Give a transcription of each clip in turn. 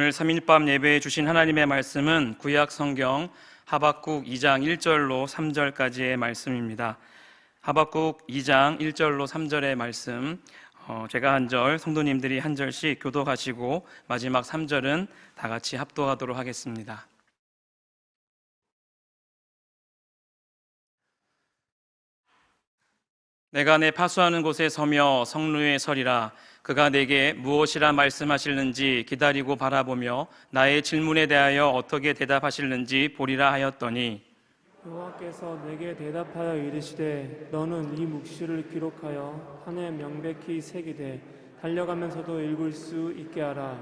오늘 3일밤 예배에 주신 하나님의 말씀은 구약 성경 하박국 2장 1절로 3절까지의 말씀입니다. 하박국 2장 1절로 3절의 말씀, 제가 한 절, 성도님들이 한 절씩 교독하시고 마지막 3절은 다 같이 합독하도록 하겠습니다. 내가 내 파수하는 곳에 서며 성루에 서리라. 그가 내게 무엇이라 말씀하실는지 기다리고 바라보며 나의 질문에 대하여 어떻게 대답하실는지 보리라 하였더니, 여호와께서 내게 대답하여 이르시되 너는 이 묵시를 기록하여 판에 명백히 새기되 달려가면서도 읽을 수 있게 하라.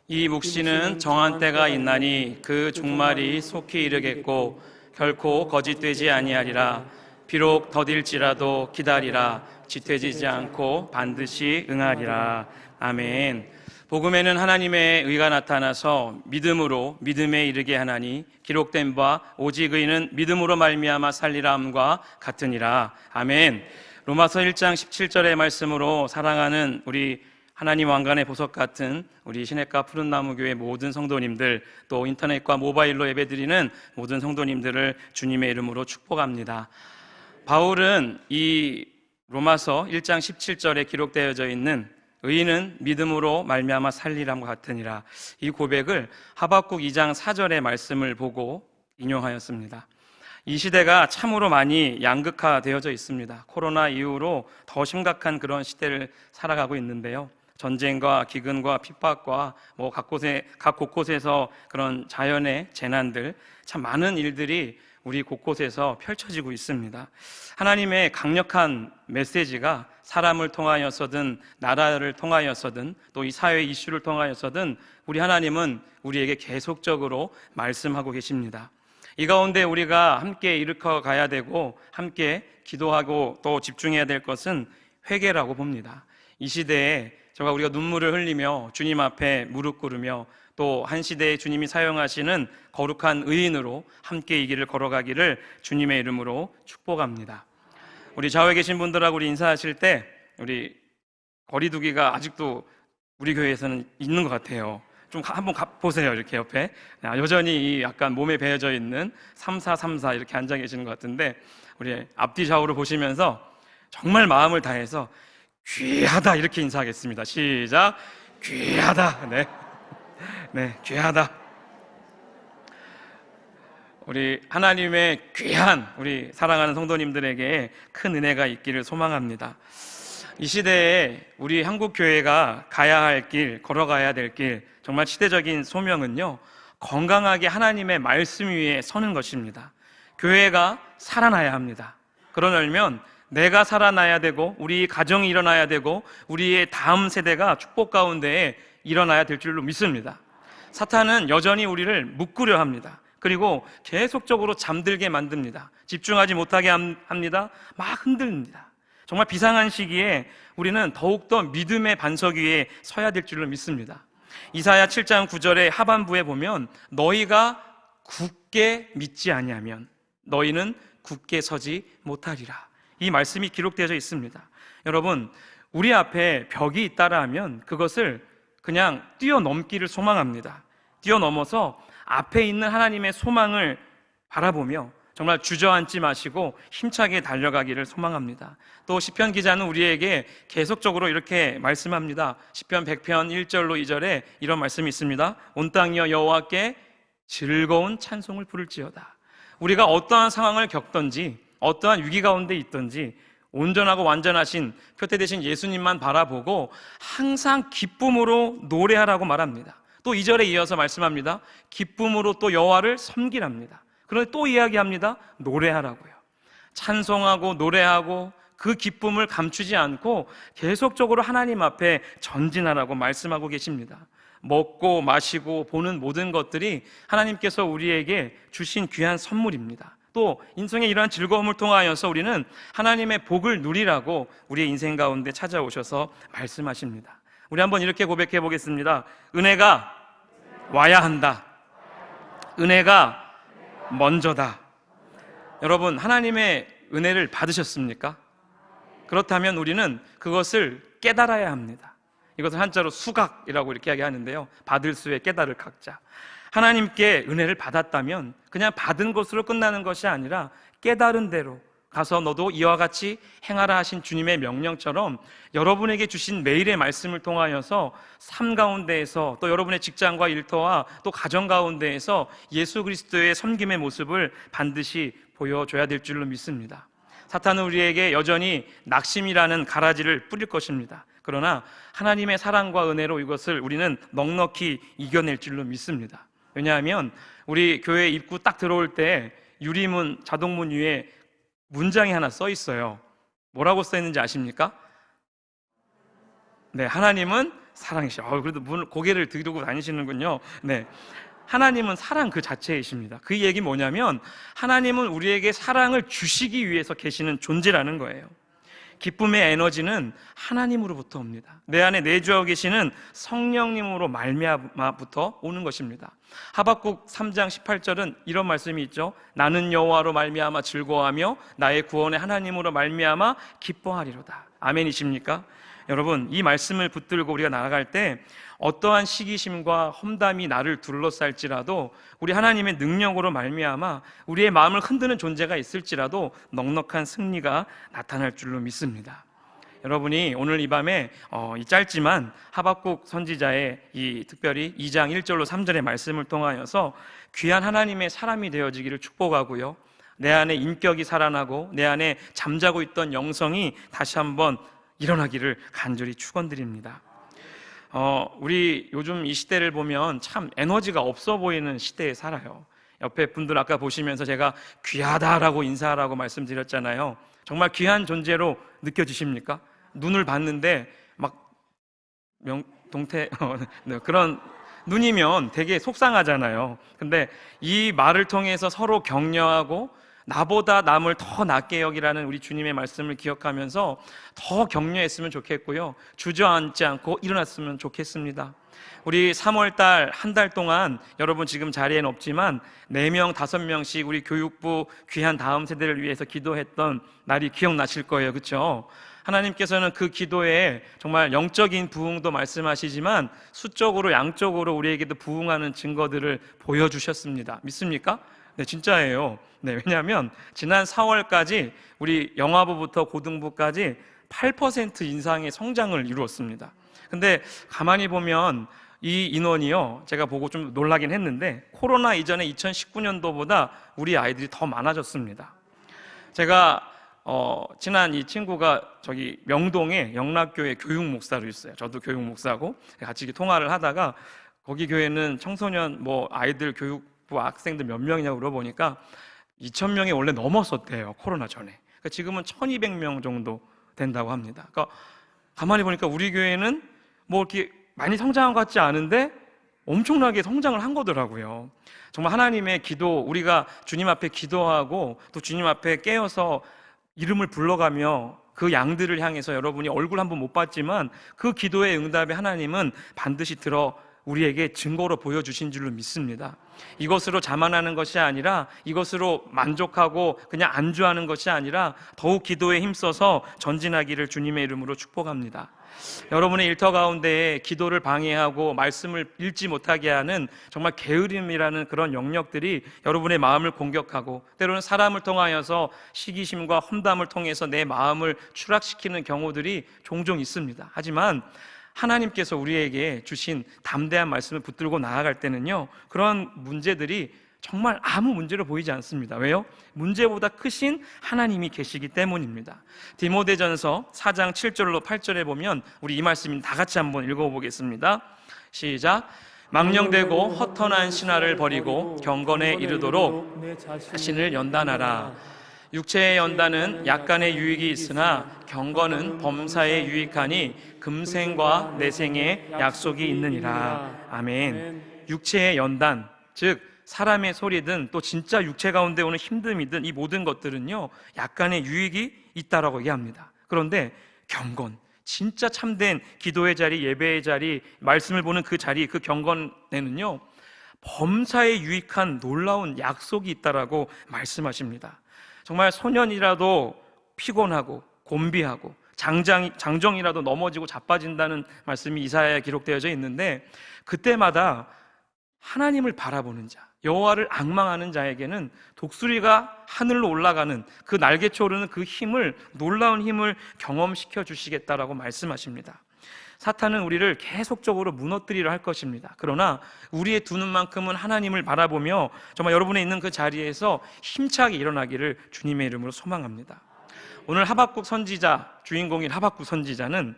이 묵시는 정한 때가 있나니 그 종말이 속히 이르겠고 결코 거짓되지 아니하리라. 비록 더딜지라도 기다리라. 지퇴지지 않고 반드시 응하리라. 아멘. 복음에는 하나님의 의가 나타나서 믿음으로 믿음에 이르게 하나니 기록된 바 오직 의는 믿음으로 말미암아 살리라 함과 같으니라. 아멘. 로마서 1장 17절의 말씀으로 사랑하는 우리 하나님 왕관의 보석 같은 우리 시냇가 푸른나무교회 모든 성도님들, 또 인터넷과 모바일로 예배드리는 모든 성도님들을 주님의 이름으로 축복합니다. 바울은 이 로마서 1장 17절에 기록되어져 있는 의인은 믿음으로 말미암아 살리람과 같으니라, 이 고백을 하박국 2장 4절의 말씀을 보고 인용하였습니다. 이 시대가 참으로 많이 양극화되어져 있습니다. 코로나 이후로 더 심각한 그런 시대를 살아가고 있는데요. 전쟁과 기근과 핍박과 각 곳곳에서 그런 자연의 재난들, 참 많은 일들이 우리 곳곳에서 펼쳐지고 있습니다. 하나님의 강력한 메시지가 사람을 통하여서든 나라를 통하여서든 또 이 사회 이슈를 통하여서든 우리 하나님은 우리에게 계속적으로 말씀하고 계십니다. 이 가운데 우리가 함께 일으켜 가야 되고 함께 기도하고 또 집중해야 될 것은 회개라고 봅니다. 이 시대에 정말 우리가 눈물을 흘리며 주님 앞에 무릎 꿇으며 또 한 시대에 주님이 사용하시는 거룩한 의인으로 함께 이 길을 걸어가기를 주님의 이름으로 축복합니다. 우리 좌우에 계신 분들하고 우리 인사하실 때 우리 거리두기가 아직도 우리 교회에서는 있는 것 같아요. 좀 한번 보세요. 이렇게 옆에 여전히 약간 몸에 배어져 있는 3434 이렇게 앉아 계시는 것 같은데, 우리 앞뒤 좌우를 보시면서 정말 마음을 다해서 귀하다 이렇게 인사하겠습니다. 시작. 귀하다. 네, 귀하다. 우리 하나님의 귀한 우리 사랑하는 성도님들에게 큰 은혜가 있기를 소망합니다. 이 시대에 우리 한국교회가 가야 할 길, 걸어가야 될 길, 정말 시대적인 소명은요, 건강하게 하나님의 말씀 위에 서는 것입니다. 교회가 살아나야 합니다. 그러려면 내가 살아나야 되고 우리 가정이 일어나야 되고 우리의 다음 세대가 축복 가운데에 일어나야 될 줄로 믿습니다. 사탄은 여전히 우리를 묶으려 합니다. 그리고 계속적으로 잠들게 만듭니다. 집중하지 못하게 합니다. 막 흔들립니다. 정말 비상한 시기에 우리는 더욱더 믿음의 반석 위에 서야 될 줄로 믿습니다. 이사야 7장 9절의 하반부에 보면 너희가 굳게 믿지 아니하면 너희는 굳게 서지 못하리라, 이 말씀이 기록되어져 있습니다. 여러분, 우리 앞에 벽이 있다라 하면 그것을 그냥 뛰어넘기를 소망합니다. 뛰어넘어서 앞에 있는 하나님의 소망을 바라보며 정말 주저앉지 마시고 힘차게 달려가기를 소망합니다. 또 시편 기자는 우리에게 계속적으로 이렇게 말씀합니다. 시편 100편 1절로 2절에 이런 말씀이 있습니다. 온 땅이여 여호와께 즐거운 찬송을 부를지어다. 우리가 어떠한 상황을 겪든지 어떠한 위기 가운데 있든지 온전하고 완전하신 표태 되신 예수님만 바라보고 항상 기쁨으로 노래하라고 말합니다. 또 2절에 이어서 말씀합니다. 기쁨으로 또 여호와를 섬기랍니다. 그런데 또 이야기합니다. 노래하라고요. 찬송하고 노래하고 그 기쁨을 감추지 않고 계속적으로 하나님 앞에 전진하라고 말씀하고 계십니다. 먹고 마시고 보는 모든 것들이 하나님께서 우리에게 주신 귀한 선물입니다. 또 인생의 이러한 즐거움을 통하여서 우리는 하나님의 복을 누리라고 우리의 인생 가운데 찾아오셔서 말씀하십니다. 우리 한번 이렇게 고백해 보겠습니다. 은혜가 와야 한다. 은혜가 먼저다. 여러분, 하나님의 은혜를 받으셨습니까? 그렇다면 우리는 그것을 깨달아야 합니다. 이것을 한자로 수각이라고 이렇게 이야기하는데요. 받을 수에 깨달을 각자. 하나님께 은혜를 받았다면 그냥 받은 것으로 끝나는 것이 아니라 깨달은 대로 가서 너도 이와 같이 행하라 하신 주님의 명령처럼 여러분에게 주신 매일의 말씀을 통하여서 삶 가운데에서 또 여러분의 직장과 일터와 또 가정 가운데에서 예수 그리스도의 섬김의 모습을 반드시 보여줘야 될 줄로 믿습니다. 사탄은 우리에게 여전히 낙심이라는 가라지를 뿌릴 것입니다. 그러나 하나님의 사랑과 은혜로 이것을 우리는 넉넉히 이겨낼 줄로 믿습니다. 왜냐하면 우리 교회 입구 딱 들어올 때 유리문, 자동문 위에 문장이 하나 써 있어요. 뭐라고 써 있는지 아십니까? 네, 하나님은 사랑이시오. 그래도 고개를 들고 다니시는군요. 네, 하나님은 사랑 그 자체이십니다. 그 얘기 뭐냐면 하나님은 우리에게 사랑을 주시기 위해서 계시는 존재라는 거예요. 기쁨의 에너지는 하나님으로부터 옵니다. 내 안에 내주하고 계시는 성령님으로 말미암아부터 오는 것입니다. 하박국 3장 18절은 이런 말씀이 있죠. 나는 여호와로 말미암아 즐거워하며 나의 구원의 하나님으로 말미암아 기뻐하리로다. 아멘이십니까? 여러분, 이 말씀을 붙들고 우리가 나아갈 때 어떠한 시기심과 험담이 나를 둘러쌀지라도 우리 하나님의 능력으로 말미암아 우리의 마음을 흔드는 존재가 있을지라도 넉넉한 승리가 나타날 줄로 믿습니다. 여러분이 오늘 이 밤에 이 짧지만 하박국 선지자의 이 특별히 2장 1절로 3절의 말씀을 통하여서 귀한 하나님의 사람이 되어지기를 축복하고요, 내 안에 인격이 살아나고 내 안에 잠자고 있던 영성이 다시 한번 일어나기를 간절히 축원드립니다. 우리 요즘 이 시대를 보면 참 에너지가 없어 보이는 시대에 살아요. 옆에 분들 아까 보시면서 제가 귀하다라고 인사하라고 말씀드렸잖아요. 정말 귀한 존재로 느껴지십니까? 눈을 봤는데 막 그런 눈이면 되게 속상하잖아요. 근데 이 말을 통해서 서로 격려하고 나보다 남을 더 낮게 여기라는 우리 주님의 말씀을 기억하면서 더 격려했으면 좋겠고요, 주저앉지 않고 일어났으면 좋겠습니다. 우리 3월달 한 달 동안 여러분 지금 자리에는 없지만 4명, 5명씩 우리 교육부 귀한 다음 세대를 위해서 기도했던 날이 기억나실 거예요. 그렇죠? 하나님께서는 그 기도에 정말 영적인 부흥도 말씀하시지만 수적으로 양적으로 우리에게도 부흥하는 증거들을 보여주셨습니다. 믿습니까? 네, 진짜예요. 네, 왜냐하면 지난 4월까지 우리 영화부부터 고등부까지 8% 인상의 성장을 이루었습니다. 근데 가만히 보면 이 인원이요, 제가 보고 좀 놀라긴 했는데 코로나 이전에 2019년도보다 우리 아이들이 더 많아졌습니다. 제가 친한 이 친구가 저기 명동에 영락교회 교육 목사로 있어요. 저도 교육 목사고 같이 통화를 하다가 거기 교회는 청소년 아이들 교육부 학생들 몇 명이냐고 물어보니까 2,000명이 원래 넘었었대요, 코로나 전에. 그러니까 지금은 1,200명 정도 된다고 합니다. 그러니까 가만히 보니까 우리 교회는 이렇게 많이 성장한 것 같지 않은데 엄청나게 성장을 한 거더라고요. 정말 하나님의 기도, 우리가 주님 앞에 기도하고 또 주님 앞에 깨어서 이름을 불러가며 그 양들을 향해서 여러분이 얼굴 한번 못 봤지만 그 기도의 응답에 하나님은 반드시 들어 우리에게 증거로 보여주신 줄로 믿습니다. 이것으로 자만하는 것이 아니라, 이것으로 만족하고 그냥 안주하는 것이 아니라 더욱 기도에 힘써서 전진하기를 주님의 이름으로 축복합니다. 여러분의 일터 가운데 기도를 방해하고 말씀을 읽지 못하게 하는 정말 게으름이라는 그런 영역들이 여러분의 마음을 공격하고 때로는 사람을 통하여서 시기심과 험담을 통해서 내 마음을 추락시키는 경우들이 종종 있습니다. 하지만 하나님께서 우리에게 주신 담대한 말씀을 붙들고 나아갈 때는요, 그런 문제들이 정말 아무 문제로 보이지 않습니다. 왜요? 문제보다 크신 하나님이 계시기 때문입니다. 디모데전서 4장 7절로 8절에 보면 우리 이 말씀 다 같이 한번 읽어보겠습니다. 시작. 망령되고 허탄한 신화를 버리고 경건에 이르도록 자신을 연단하라. 육체의 연단은 약간의 유익이 있으나 경건은 범사에 유익하니 금생과 내생에 약속이 있느니라. 아멘. 육체의 연단, 즉 사람의 소리든 또 진짜 육체 가운데 오는 힘듦이든 이 모든 것들은요, 약간의 유익이 있다라고 얘기합니다. 그런데 경건, 진짜 참된 기도의 자리, 예배의 자리, 말씀을 보는 그 자리, 그 경건에는요, 범사에 유익한 놀라운 약속이 있다라고 말씀하십니다. 정말 소년이라도 피곤하고 곤비하고 장정이라도 넘어지고 자빠진다는 말씀이 이사야에 기록되어져 있는데, 그때마다 하나님을 바라보는 자, 여호와를 앙망하는 자에게는 독수리가 하늘로 올라가는 그 날개쳐 오르는 그 힘을, 놀라운 힘을 경험시켜 주시겠다라고 말씀하십니다. 사탄은 우리를 계속적으로 무너뜨리려 할 것입니다. 그러나 우리의 두 눈만큼은 하나님을 바라보며 정말 여러분의 있는 그 자리에서 힘차게 일어나기를 주님의 이름으로 소망합니다. 오늘 하박국 선지자, 주인공인 하박국 선지자는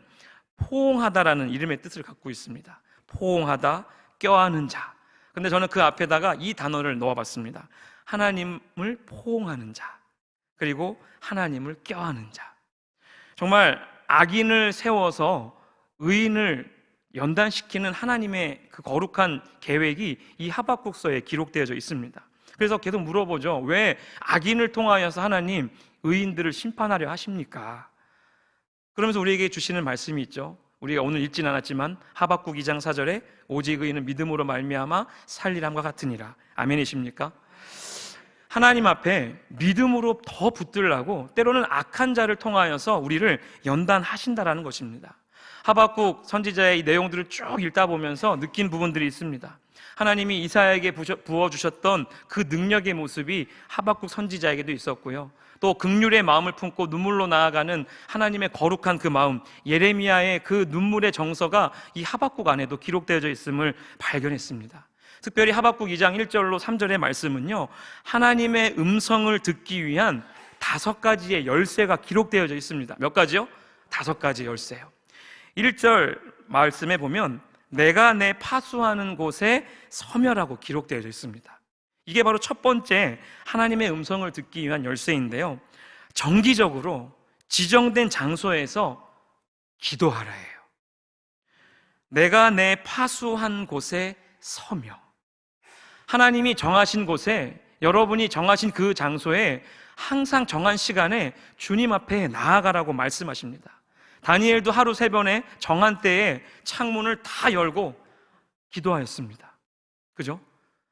포옹하다라는 이름의 뜻을 갖고 있습니다. 포옹하다, 껴안은 자. 근데 저는 그 앞에다가 이 단어를 넣어봤습니다. 하나님을 포옹하는 자, 그리고 하나님을 껴안은 자. 정말 악인을 세워서 의인을 연단시키는 하나님의 그 거룩한 계획이 이 하박국서에 기록되어져 있습니다. 그래서 계속 물어보죠. 왜 악인을 통하여서 하나님 의인들을 심판하려 하십니까? 그러면서 우리에게 주시는 말씀이 있죠. 우리가 오늘 읽진 않았지만 하박국 2장 4절에 오직 의인은 믿음으로 말미암아 살리람과 같으니라. 아멘이십니까? 하나님 앞에 믿음으로 더 붙들라고 때로는 악한 자를 통하여서 우리를 연단하신다라는 것입니다. 하박국 선지자의 이 내용들을 쭉 읽다 보면서 느낀 부분들이 있습니다. 하나님이 이사야에게 부어주셨던 그 능력의 모습이 하박국 선지자에게도 있었고요. 또 긍휼의 마음을 품고 눈물로 나아가는 하나님의 거룩한 그 마음, 예레미야의 그 눈물의 정서가 이 하박국 안에도 기록되어져 있음을 발견했습니다. 특별히 하박국 2장 1절로 3절의 말씀은요, 하나님의 음성을 듣기 위한 5가지의 열쇠가 기록되어져 있습니다. 몇 가지요? 5가지 열쇠요. 1절 말씀에 보면 내가 내 파수하는 곳에 서며라고 기록되어져 있습니다. 이게 바로 첫 번째 하나님의 음성을 듣기 위한 열쇠인데요, 정기적으로 지정된 장소에서 기도하라예요. 내가 내 파수한 곳에 서며, 하나님이 정하신 곳에, 여러분이 정하신 그 장소에 항상 정한 시간에 주님 앞에 나아가라고 말씀하십니다. 다니엘도 하루 3번에 정한 때에 창문을 다 열고 기도하였습니다. 그죠?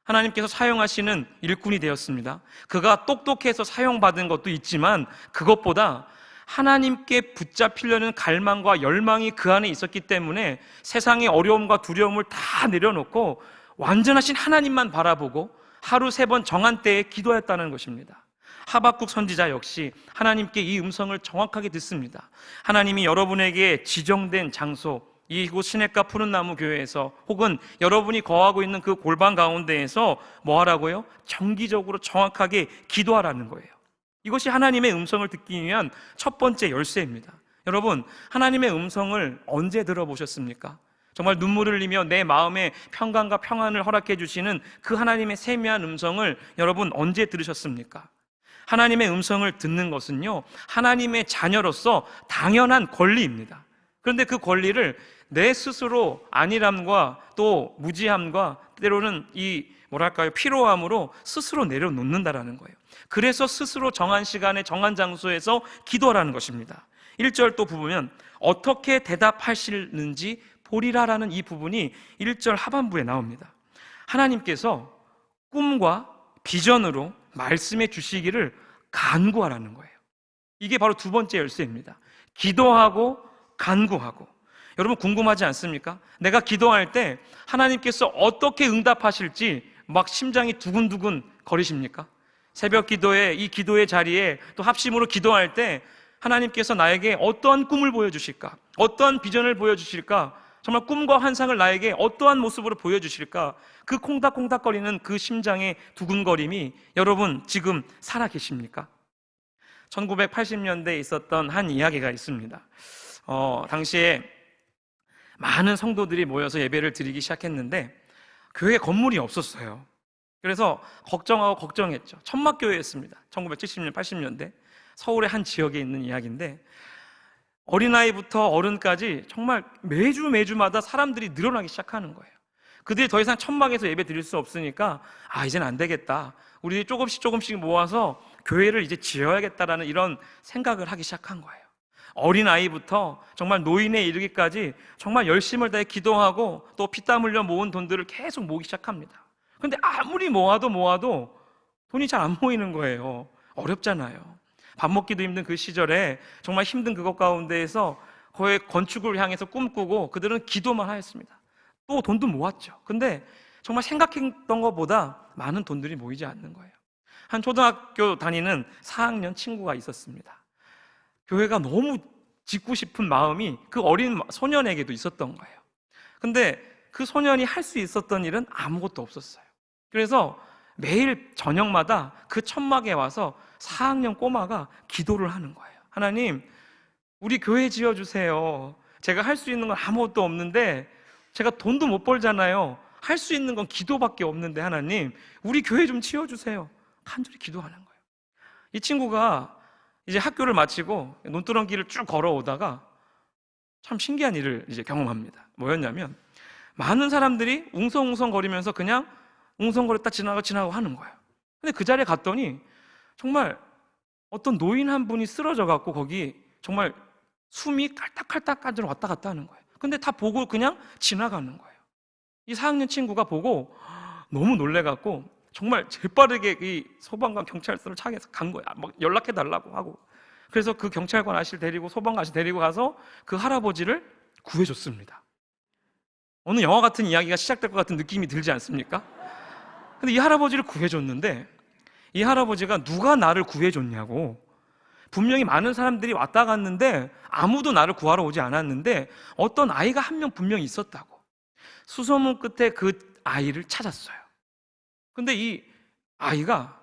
하나님께서 사용하시는 일꾼이 되었습니다. 그가 똑똑해서 사용받은 것도 있지만 그것보다 하나님께 붙잡히려는 갈망과 열망이 그 안에 있었기 때문에 세상의 어려움과 두려움을 다 내려놓고 완전하신 하나님만 바라보고 하루 3번 정한 때에 기도했다는 것입니다. 하박국 선지자 역시 하나님께 이 음성을 정확하게 듣습니다. 하나님이 여러분에게 지정된 장소, 이곳 시냇가 푸른 나무 교회에서 혹은 여러분이 거하고 있는 그 골방 가운데에서 뭐 하라고요? 정기적으로 정확하게 기도하라는 거예요. 이것이 하나님의 음성을 듣기 위한 첫 번째 열쇠입니다. 여러분, 하나님의 음성을 언제 들어보셨습니까? 정말 눈물을 흘리며 내 마음에 평강과 평안을 허락해 주시는 그 하나님의 세미한 음성을 여러분 언제 들으셨습니까? 하나님의 음성을 듣는 것은요, 하나님의 자녀로서 당연한 권리입니다. 그런데 그 권리를 내 스스로 안일함과 또 무지함과 때로는 피로함으로 스스로 내려놓는다라는 거예요. 그래서 스스로 정한 시간에 정한 장소에서 기도하라는 것입니다. 1절 또 보면 어떻게 대답하시는지 보리라라는 이 부분이 1절 하반부에 나옵니다. 하나님께서 꿈과 비전으로 말씀해 주시기를 간구하라는 거예요. 이게 바로 두 번째 열쇠입니다. 기도하고 간구하고. 여러분 궁금하지 않습니까? 내가 기도할 때 하나님께서 어떻게 응답하실지 막 심장이 두근두근 거리십니까? 새벽 기도에, 이 기도의 자리에 또 합심으로 기도할 때 하나님께서 나에게 어떠한 꿈을 보여주실까? 어떠한 비전을 보여주실까? 정말 꿈과 환상을 나에게 어떠한 모습으로 보여주실까? 그 콩닥콩닥거리는 그 심장의 두근거림이 여러분 지금 살아계십니까? 1980년대에 있었던 한 이야기가 있습니다. 당시에 많은 성도들이 모여서 예배를 드리기 시작했는데 교회 건물이 없었어요. 그래서 걱정하고 걱정했죠. 천막교회였습니다. 1970년, 80년대 서울의 한 지역에 있는 이야기인데 어린아이부터 어른까지 정말 매주마다 사람들이 늘어나기 시작하는 거예요. 그들이 더 이상 천막에서 예배 드릴 수 없으니까 이제는 안 되겠다. 우리 조금씩 모아서 교회를 이제 지어야겠다라는 이런 생각을 하기 시작한 거예요. 어린아이부터 정말 노인에 이르기까지 정말 열심을 다해 기도하고 또 피땀 흘려 모은 돈들을 계속 모으기 시작합니다. 그런데 아무리 모아도 돈이 잘 안 모이는 거예요. 어렵잖아요. 밥 먹기도 힘든 그 시절에 정말 힘든 그것 가운데에서 거의 건축을 향해서 꿈꾸고 그들은 기도만 하였습니다. 또 돈도 모았죠. 근데 정말 생각했던 것보다 많은 돈들이 모이지 않는 거예요. 한 초등학교 다니는 4학년 친구가 있었습니다. 교회가 너무 짓고 싶은 마음이 그 어린 소년에게도 있었던 거예요. 근데 그 소년이 할 수 있었던 일은 아무것도 없었어요. 그래서 매일 저녁마다 그 천막에 와서 4학년 꼬마가 기도를 하는 거예요. 하나님, 우리 교회 지어주세요. 제가 할 수 있는 건 아무것도 없는데, 제가 돈도 못 벌잖아요. 할 수 있는 건 기도밖에 없는데 하나님, 우리 교회 좀 지어주세요. 간절히 기도하는 거예요. 이 친구가 이제 학교를 마치고 논두렁길을 쭉 걸어오다가 참 신기한 일을 이제 경험합니다. 뭐였냐면, 많은 사람들이 웅성웅성거리면서 그냥 웅성거렸다 지나고 하는 거예요. 근데 그 자리에 갔더니 정말 어떤 노인 한 분이 쓰러져 갖고 거기 정말 숨이 깔딱깔딱 왔다 갔다 하는 거예요. 근데 다 보고 그냥 지나가는 거예요. 이 4학년 친구가 보고 너무 놀래갖고 정말 재빠르게 이 소방관 경찰서를 차에서 간 거야. 막 연락해 달라고 하고. 그래서 그 경찰관 아저씨를 데리고 소방관 아저씨 데리고 가서 그 할아버지를 구해줬습니다. 어느 영화 같은 이야기가 시작될 것 같은 느낌이 들지 않습니까? 근데 이 할아버지를 구해줬는데, 이 할아버지가 누가 나를 구해줬냐고, 분명히 많은 사람들이 왔다 갔는데 아무도 나를 구하러 오지 않았는데 어떤 아이가 한 명 분명히 있었다고. 수소문 끝에 그 아이를 찾았어요. 근데 이 아이가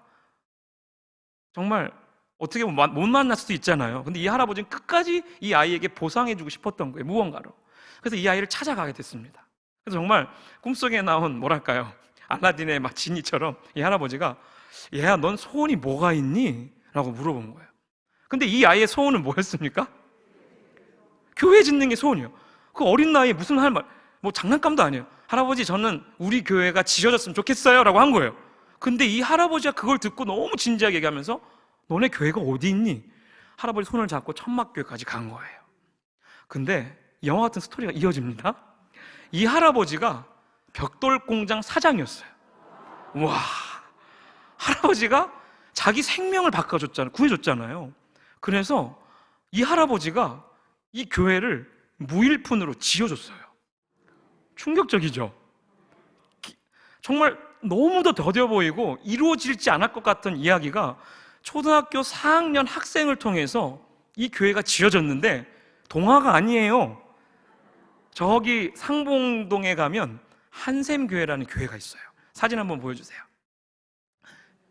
정말 어떻게 보면 못 만날 수도 있잖아요. 근데 이 할아버지는 끝까지 이 아이에게 보상해주고 싶었던 거예요, 무언가로. 그래서 이 아이를 찾아가게 됐습니다. 그래서 정말 꿈속에 나온 뭐랄까요, 알라딘의 막 지니처럼 이 할아버지가, 얘야 넌 소원이 뭐가 있니? 라고 물어본 거예요. 근데 이 아이의 소원은 뭐였습니까? 교회 짓는 게 소원이에요. 그 어린 나이에 무슨 할 말, 뭐 장난감도 아니에요. 할아버지, 저는 우리 교회가 지어졌으면 좋겠어요 라고 한 거예요. 근데 이 할아버지가 그걸 듣고 너무 진지하게 얘기하면서, 너네 교회가 어디 있니? 할아버지 손을 잡고 천막교회까지 간 거예요. 근데 영화 같은 스토리가 이어집니다. 이 할아버지가 벽돌 공장 사장이었어요. 와, 할아버지가 자기 생명을 바꿔줬잖아요. 구해줬잖아요. 그래서 이 할아버지가 이 교회를 무일푼으로 지어줬어요. 충격적이죠? 정말 너무도 더뎌 보이고 이루어지지 않을 것 같은 이야기가 초등학교 4학년 학생을 통해서 이 교회가 지어졌는데, 동화가 아니에요. 저기 상봉동에 가면 한샘교회라는 교회가 있어요. 사진 한번 보여주세요.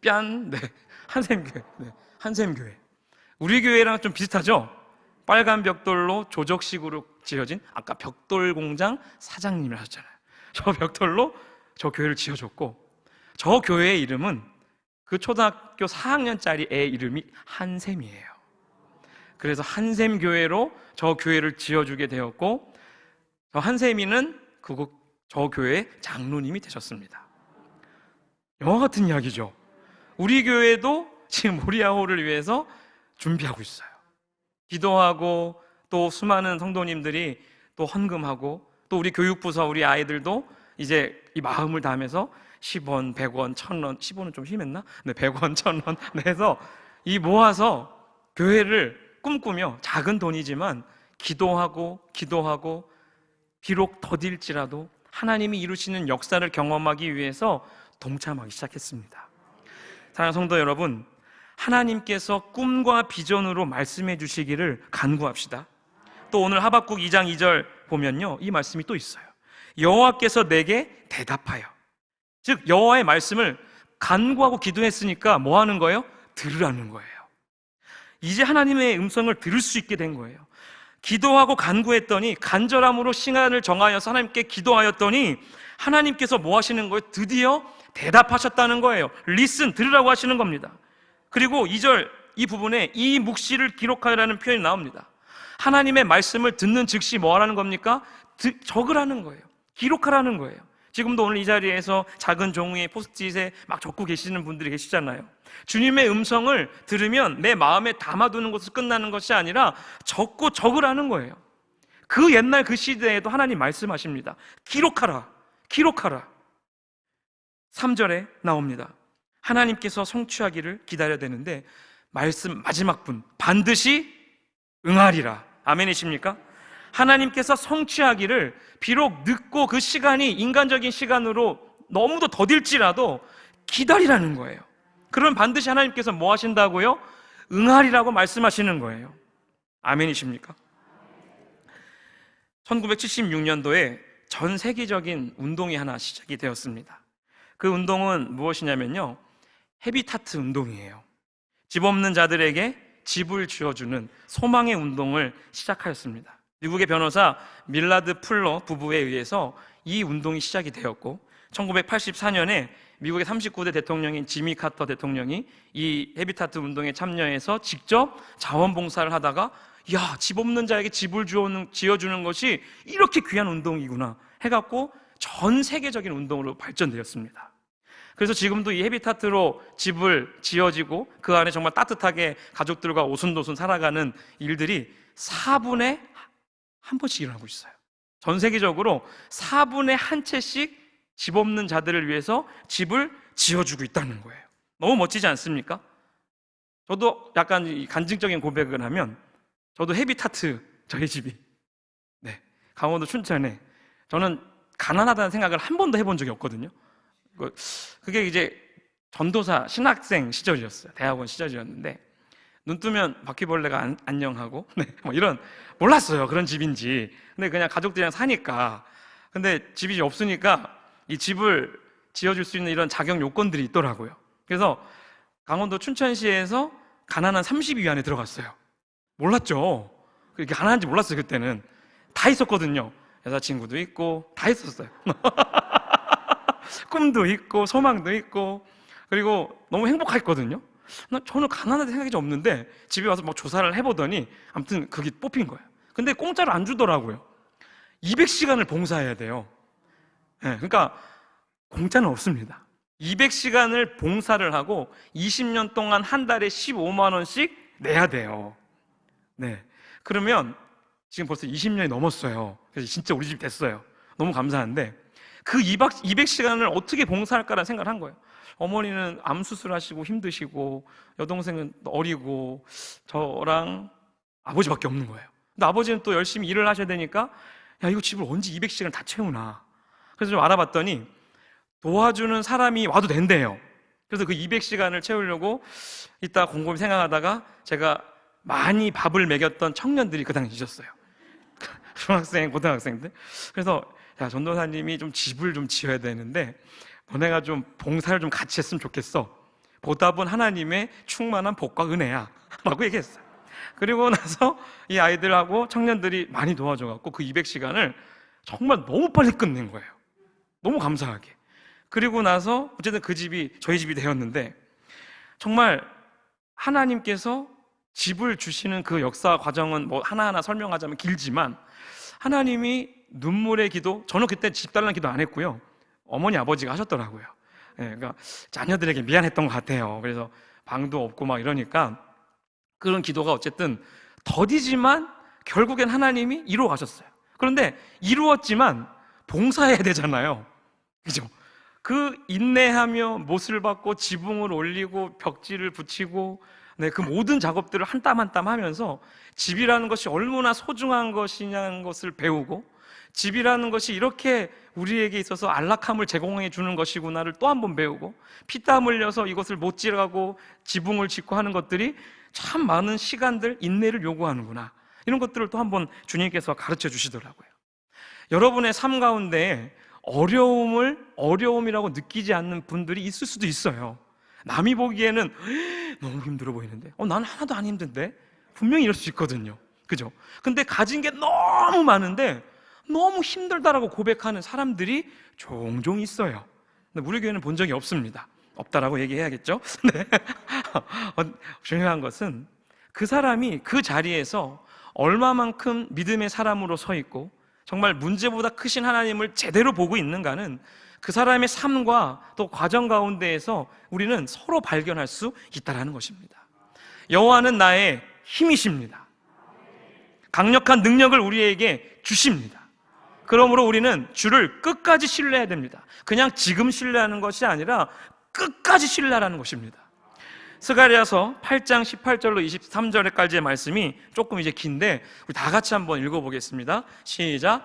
뺨, 네, 한샘교회. 네, 한샘교회. 우리 교회랑 좀 비슷하죠? 빨간 벽돌로 조적식으로 지어진, 아까 벽돌 공장 사장님을 하셨잖아요. 저 벽돌로 저 교회를 지어줬고, 저 교회의 이름은 그 초등학교 4학년짜리 애 이름이 한샘이에요. 그래서 한샘교회로 저 교회를 지어주게 되었고, 저 한샘이는 저 교회의 장로님이 되셨습니다. 영화 같은 이야기죠. 우리 교회도 지금 모리아호를 위해서 준비하고 있어요. 기도하고 또 수많은 성도님들이 또 헌금하고, 또 우리 교육부서 우리 아이들도 이제 이 마음을 다하면서 10원, 100원, 1000원, 10원은 좀 심했나? 네, 100원, 1000원 내서 이 모아서 교회를 꿈꾸며, 작은 돈이지만 기도하고 비록 더딜지라도 하나님이 이루시는 역사를 경험하기 위해서 동참하기 시작했습니다. 사랑하는 성도 여러분, 하나님께서 꿈과 비전으로 말씀해 주시기를 간구합시다. 또 오늘 하박국 2장 2절 보면요, 이 말씀이 또 있어요. 여호와께서 내게 대답하여. 즉 여호와의 말씀을 간구하고 기도했으니까 뭐 하는 거예요? 들으라는 거예요. 이제 하나님의 음성을 들을 수 있게 된 거예요. 기도하고 간구했더니, 간절함으로 시간을 정하여서 하나님께 기도하였더니 하나님께서 뭐 하시는 거예요? 드디어 대답하셨다는 거예요. listen, 들으라고 하시는 겁니다. 그리고 2절 이 부분에 이 묵시를 기록하라는 표현이 나옵니다. 하나님의 말씀을 듣는 즉시 뭐 하라는 겁니까? 적으라는 거예요. 기록하라는 거예요. 지금도 오늘 이 자리에서 작은 종이에 포스트잇에 막 적고 계시는 분들이 계시잖아요. 주님의 음성을 들으면 내 마음에 담아두는 것으로 끝나는 것이 아니라 적으라는 거예요. 그 옛날 그 시대에도 하나님 말씀하십니다. 기록하라. 3절에 나옵니다. 하나님께서 성취하기를 기다려야 되는데, 말씀 마지막 분 반드시 응하리라. 아멘이십니까? 하나님께서 성취하기를 비록 늦고 그 시간이 인간적인 시간으로 너무도 더딜지라도 기다리라는 거예요. 그러면 반드시 하나님께서 뭐 하신다고요? 응하리라고 말씀하시는 거예요. 아멘이십니까? 1976년도에 전 세계적인 운동이 하나 시작이 되었습니다. 그 운동은 무엇이냐면요, 헤비타트 운동이에요. 집 없는 자들에게 집을 지어주는 소망의 운동을 시작하였습니다. 미국의 변호사 밀라드 풀러 부부에 의해서 이 운동이 시작이 되었고, 1984년에 미국의 39대 대통령인 지미 카터 대통령이 이 헤비타트 운동에 참여해서 직접 자원봉사를 하다가 야, 집 없는 자에게 집을 지어주는 것이 이렇게 귀한 운동이구나 해갖고 전 세계적인 운동으로 발전되었습니다. 그래서 지금도 이 헤비타트로 집을 지어지고 그 안에 정말 따뜻하게 가족들과 오순도순 살아가는 일들이 4분에 한 번씩 일어나고 있어요. 전 세계적으로 4분에 한 채씩 집 없는 자들을 위해서 집을 지어주고 있다는 거예요. 너무 멋지지 않습니까? 저도 약간 간증적인 고백을 하면, 저도 헤비타트, 저희 집이 강원도 춘천에, 저는 가난하다는 생각을 한 번도 해본 적이 없거든요. 그게 이제 전도사 신학생 시절이었어요. 대학원 시절이었는데 눈 뜨면 바퀴벌레가 안녕하고 뭐 이런, 몰랐어요 그런 집인지. 근데 그냥 가족들이랑 사니까. 근데 집이 없으니까 이 집을 지어줄 수 있는 이런 자격 요건들이 있더라고요. 그래서 강원도 춘천시에서 가난한 30위 안에 들어갔어요. 몰랐죠. 그렇게 가난한지 몰랐어요. 그때는 다 있었거든요. 여자친구도 있고 다 있었어요. 꿈도 있고 소망도 있고, 그리고 너무 행복했거든요. 저는 가난한 생각이 없는데 집에 와서 막 조사를 해보더니 아무튼 그게 뽑힌 거예요. 근데 공짜로 안 주더라고요. 200시간을 봉사해야 돼요. 그러니까 공짜는 없습니다. 200시간을 봉사를 하고 20년 동안 한 달에 15만 원씩 내야 돼요. 그러면 지금 벌써 20년이 넘었어요. 그래서 진짜 우리 집 됐어요. 너무 감사한데 그 200시간을 어떻게 봉사할까라는 생각을 한 거예요. 어머니는 암 수술하시고 힘드시고 여동생은 어리고 저랑 아버지밖에 없는 거예요. 근데 아버지는 또 열심히 일을 하셔야 되니까 야, 이거 집을 언제 200시간을 다 채우나. 그래서 좀 알아봤더니 도와주는 사람이 와도 된대요. 그래서 그 200시간을 채우려고 이따 곰곰이 생각하다가 제가 많이 밥을 먹였던 청년들이 그 당시 있었어요. 중학생, 고등학생들. 그래서 야, 전도사님이 좀 집을 좀 지어야 되는데 너네가 좀 봉사를 좀 같이 했으면 좋겠어. 보답은 하나님의 충만한 복과 은혜야 라고 얘기했어요. 그리고 나서 이 아이들하고 청년들이 많이 도와줘갖고 그 200시간을 정말 너무 빨리 끝낸 거예요. 너무 감사하게. 그리고 나서 어쨌든 그 집이 저희 집이 되었는데, 정말 하나님께서 집을 주시는 그 역사 과정은 뭐 하나하나 설명하자면 길지만, 하나님이 눈물의 기도, 저는 그때 집 달라는 기도 안 했고요. 어머니 아버지가 하셨더라고요. 그러니까 자녀들에게 미안했던 것 같아요. 그래서 방도 없고 막 이러니까 그런 기도가 어쨌든 더디지만 결국엔 하나님이 이루어 가셨어요. 그런데 이루었지만 봉사해야 되잖아요. 그죠? 그 인내하며 못을 받고 지붕을 올리고 벽지를 붙이고 그 모든 작업들을 한 땀 한 땀 하면서 집이라는 것이 얼마나 소중한 것이냐는 것을 배우고, 집이라는 것이 이렇게 우리에게 있어서 안락함을 제공해 주는 것이구나를 또 한 번 배우고, 피땀 흘려서 이것을 못질하고 지붕을 짓고 하는 것들이 참 많은 시간들, 인내를 요구하는구나, 이런 것들을 또 한 번 주님께서 가르쳐 주시더라고요. 여러분의 삶 가운데 어려움이라고 느끼지 않는 분들이 있을 수도 있어요. 남이 보기에는 너무 힘들어 보이는데 난 하나도 안 힘든데, 분명히 이럴 수 있거든요. 그죠? 근데 가진 게 너무 많은데 너무 힘들다라고 고백하는 사람들이 종종 있어요. 근데 우리 교회는 본 적이 없습니다. 없다라고 얘기해야겠죠? 네. 중요한 것은 그 사람이 그 자리에서 얼마만큼 믿음의 사람으로 서 있고 정말 문제보다 크신 하나님을 제대로 보고 있는가는 그 사람의 삶과 또 과정 가운데에서 우리는 서로 발견할 수 있다는 것입니다. 여호와는 나의 힘이십니다. 강력한 능력을 우리에게 주십니다. 그러므로 우리는 주를 끝까지 신뢰해야 됩니다. 그냥 지금 신뢰하는 것이 아니라 끝까지 신뢰하라는 것입니다. 스가랴서 8장 18절로 23절까지의 말씀이 조금 이제 긴데 우리 다 같이 한번 읽어보겠습니다. 시작.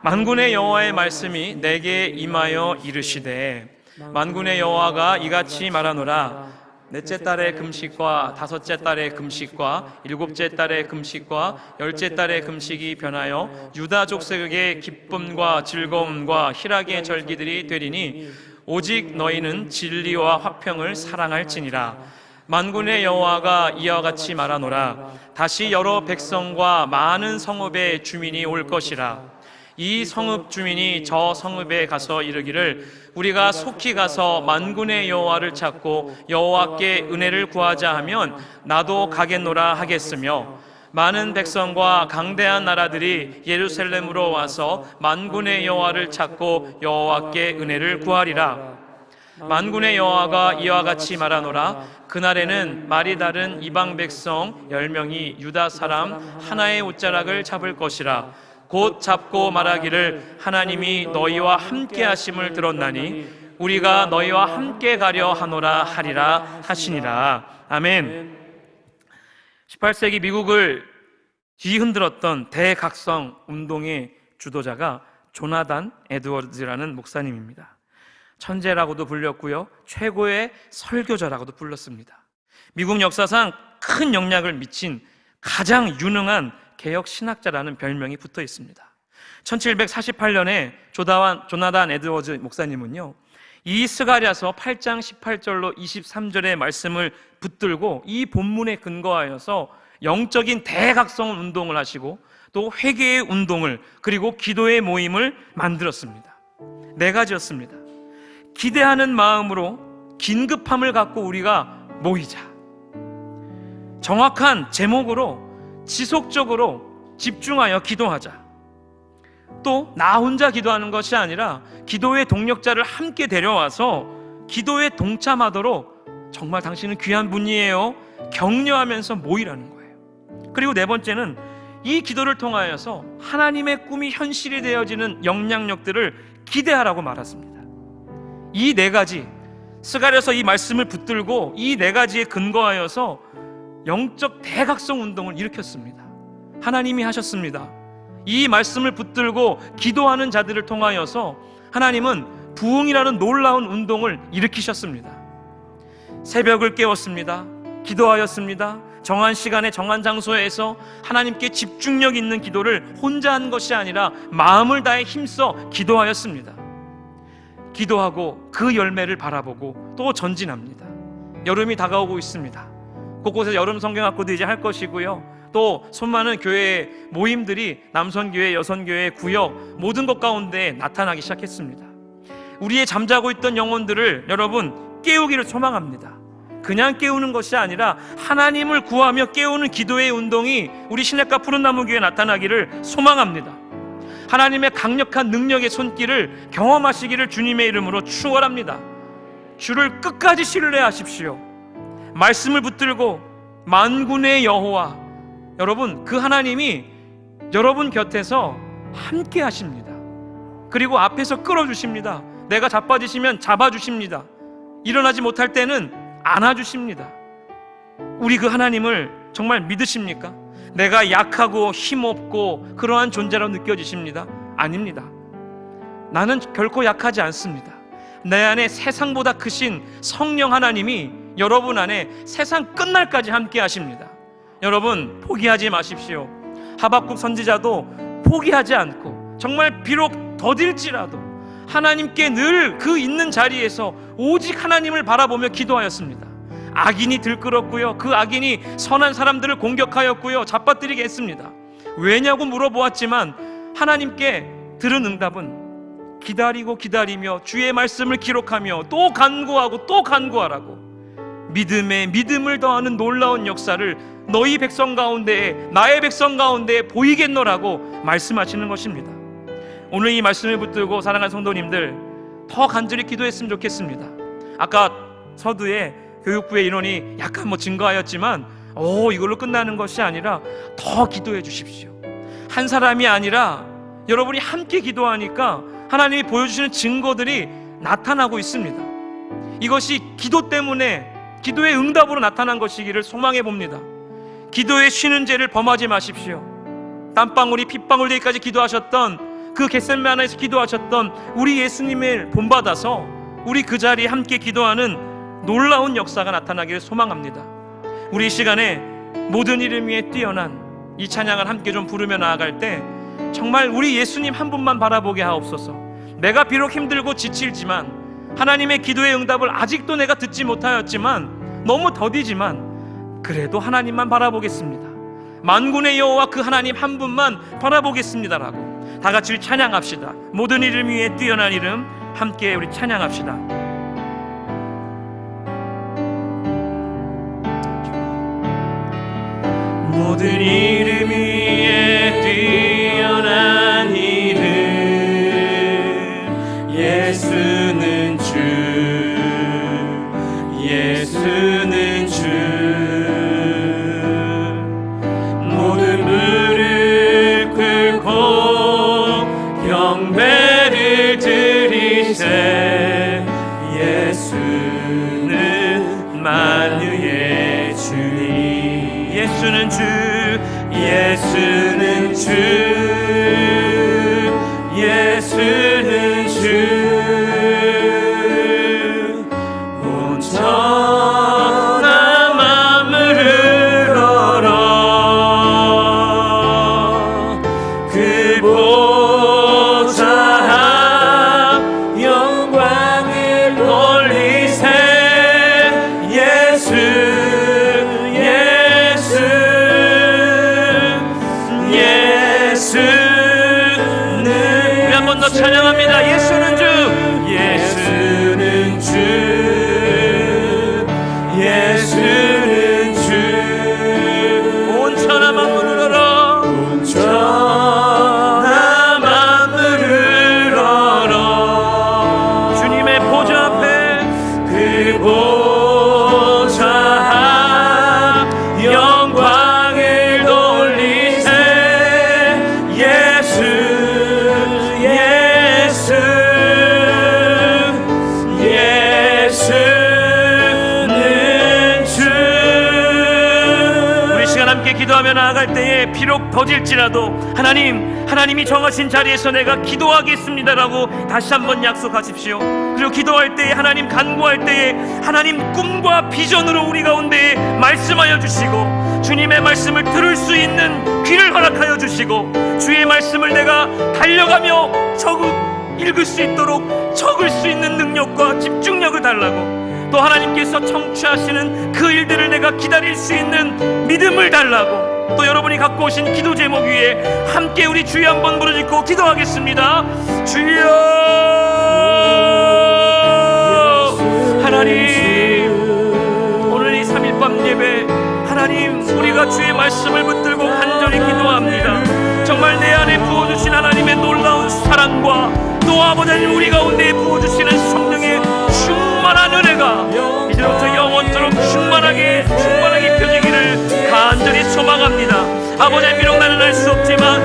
만군의 여호와의 말씀이 내게 임하여 이르시되 만군의 여호와가 이같이 말하노라. 넷째 달의 금식과 다섯째 달의 금식과 일곱째 달의 금식과 열째 달의 금식이 변하여 유다 족속에게 기쁨과 즐거움과 희락의 절기들이 되리니 오직 너희는 진리와 화평을 사랑할지니라. 만군의 여호와가 이와 같이 말하노라. 다시 여러 백성과 많은 성읍의 주민이 올 것이라. 이 성읍 주민이 저 성읍에 가서 이르기를 우리가 속히 가서 만군의 여호와를 찾고 여호와께 은혜를 구하자 하면 나도 가겠노라 하겠으며 많은 백성과 강대한 나라들이 예루살렘으로 와서 만군의 여호와를 찾고 여호와께 은혜를 구하리라. 만군의 여호와가 이와 같이 말하노라. 그날에는 말이 다른 이방 백성 10명이 유다 사람 하나의 옷자락을 잡을 것이라. 곧 잡고 말하기를 하나님이 너희와 함께 하심을 들었나니 우리가 너희와 함께 가려 하노라 하리라 하시니라. 아멘. 18세기 미국을 뒤흔들었던 대각성 운동의 주도자가 조나단 에드워즈라는 목사님입니다. 천재라고도 불렸고요, 최고의 설교자라고도 불렀습니다. 미국 역사상 큰 영향을 미친 가장 유능한 개혁 신학자라는 별명이 붙어 있습니다. 1748년에 조나단 에드워즈 목사님은요, 이 스가랴서 8장 18절로 23절의 말씀을 붙들고 이 본문에 근거하여서 영적인 대각성 운동을 하시고 또 회개의 운동을 그리고 기도의 모임을 만들었습니다. 4가지였습니다. 기대하는 마음으로 긴급함을 갖고 우리가 모이자. 정확한 제목으로 지속적으로 집중하여 기도하자. 또 나 혼자 기도하는 것이 아니라 기도의 동력자를 함께 데려와서 기도에 동참하도록 정말 당신은 귀한 분이에요 격려하면서 모이라는 거예요. 그리고 4번째는 이 기도를 통하여서 하나님의 꿈이 현실이 되어지는 영향력들을 기대하라고 말했습니다. 이 4가지, 스가랴서 이 말씀을 붙들고 이 4가지에 근거하여서 영적 대각성 운동을 일으켰습니다. 하나님이 하셨습니다. 이 말씀을 붙들고 기도하는 자들을 통하여서 하나님은 부흥이라는 놀라운 운동을 일으키셨습니다. 새벽을 깨웠습니다. 기도하였습니다. 정한 시간에 정한 장소에서 하나님께 집중력 있는 기도를 혼자 한 것이 아니라 마음을 다해 힘써 기도하였습니다. 기도하고 그 열매를 바라보고 또 전진합니다. 여름이 다가오고 있습니다. 곳곳에서 여름 성경학교도 이제 할 것이고요, 또 수많은 교회 모임들이 남선교회, 여선교회, 구역 모든 것 가운데 나타나기 시작했습니다. 우리의 잠자고 있던 영혼들을 여러분 깨우기를 소망합니다. 그냥 깨우는 것이 아니라 하나님을 구하며 깨우는 기도의 운동이 우리 시냇가 푸른나무교회에 나타나기를 소망합니다. 하나님의 강력한 능력의 손길을 경험하시기를 주님의 이름으로 축원합니다. 주를 끝까지 신뢰하십시오. 말씀을 붙들고 만군의 여호와, 여러분 그 하나님이 여러분 곁에서 함께 하십니다. 그리고 앞에서 끌어주십니다. 내가 자빠지시면 잡아주십니다. 일어나지 못할 때는 안아주십니다. 우리 그 하나님을 정말 믿으십니까? 내가 약하고 힘없고 그러한 존재로 느껴지십니다? 아닙니다. 나는 결코 약하지 않습니다. 내 안에 세상보다 크신 성령 하나님이 여러분 안에 세상 끝날까지 함께 하십니다. 여러분 포기하지 마십시오. 하박국 선지자도 포기하지 않고 정말 비록 더딜지라도 하나님께 늘 그 있는 자리에서 오직 하나님을 바라보며 기도하였습니다. 악인이 들끓었고요, 그 악인이 선한 사람들을 공격하였고요, 잡아뜨리게 했습니다. 왜냐고 물어보았지만 하나님께 들은 응답은 기다리고 기다리며 주의 말씀을 기록하며 또 간구하고 또 간구하라고 믿음에 믿음을 더하는 놀라운 역사를 너희 백성 가운데에, 나의 백성 가운데에 보이겠노라고 말씀하시는 것입니다. 오늘 이 말씀을 붙들고 사랑하는 성도님들, 더 간절히 기도했으면 좋겠습니다. 아까 서두에 교육부의 인원이 약간 증가하였지만 이걸로 끝나는 것이 아니라 더 기도해 주십시오. 한 사람이 아니라 여러분이 함께 기도하니까 하나님이 보여주시는 증거들이 나타나고 있습니다. 이것이 기도 때문에 기도의 응답으로 나타난 것이기를 소망해 봅니다. 기도의 쉬는 죄를 범하지 마십시오. 땀방울이 핏방울 되기까지 기도하셨던 그 겟세마네에서 기도하셨던 우리 예수님을 본받아서 우리 그 자리에 함께 기도하는 놀라운 역사가 나타나기를 소망합니다. 우리 이 시간에 모든 이름 위에 뛰어난 이 찬양을 함께 좀 부르며 나아갈 때 정말 우리 예수님 한 분만 바라보게 하옵소서. 내가 비록 힘들고 지칠지만 하나님의 기도의 응답을 아직도 내가 듣지 못하였지만 너무 더디지만 그래도 하나님만 바라보겠습니다. 만군의 여호와 그 하나님 한 분만 바라보겠습니다라고 다 같이 찬양합시다. 모든 이름 위에 뛰어난 이름 함께 우리 찬양합시다. 모든 이름 위에 뛰어난 이름 예수는 주 예수는 주 모든 무릎 꿇고 경배를 드리세 예수는 만유의 주님 예수는 주 예수는 주 예수는 주 온 천하 만물을 얼어 그 보좌 앞 영광을 돌리세 예수 우리 한 번 더 찬양합니다. 예수는 주 예수는 주 예수는 주 온 천하 만물을 얼어 온 천하 만물을 얼어 주님의 보좌 앞에 그 보좌 앞 영광을 돌리세 예수 기도하며 나아갈 때에 비록 더딜지라도 하나님이 정하신 자리에서 내가 기도하겠습니다라고 다시 한번 약속하십시오. 그리고 기도할 때에 하나님 간구할 때에 하나님 꿈과 비전으로 우리 가운데에 말씀하여 주시고 주님의 말씀을 들을 수 있는 귀를 허락하여 주시고 주의 말씀을 내가 달려가며 읽을 수 있도록 적을 수 있는 능력과 집중력을 달라고 또 하나님께서 청취하시는 그 일들을 내가 기다릴 수 있는 믿음을 달라고 또 여러분이 갖고 오신 기도 제목 위에 함께 우리 주여 한번 부르짖고 기도하겠습니다. 주여 하나님 오늘 이 3일 밤 예배 하나님 우리가 주의 말씀을 붙들고 간절히 기도합니다. 정말 내 안에 부어주신 하나님의 놀라운 사랑과 또 아버지 하나님 우리 가운데 부어주시는 성령의 충만한 은혜가 이제부터 영원토록 충만하게 펴지기를 간절히 소망합니다. 아버지 비록 나는 알 수 없지만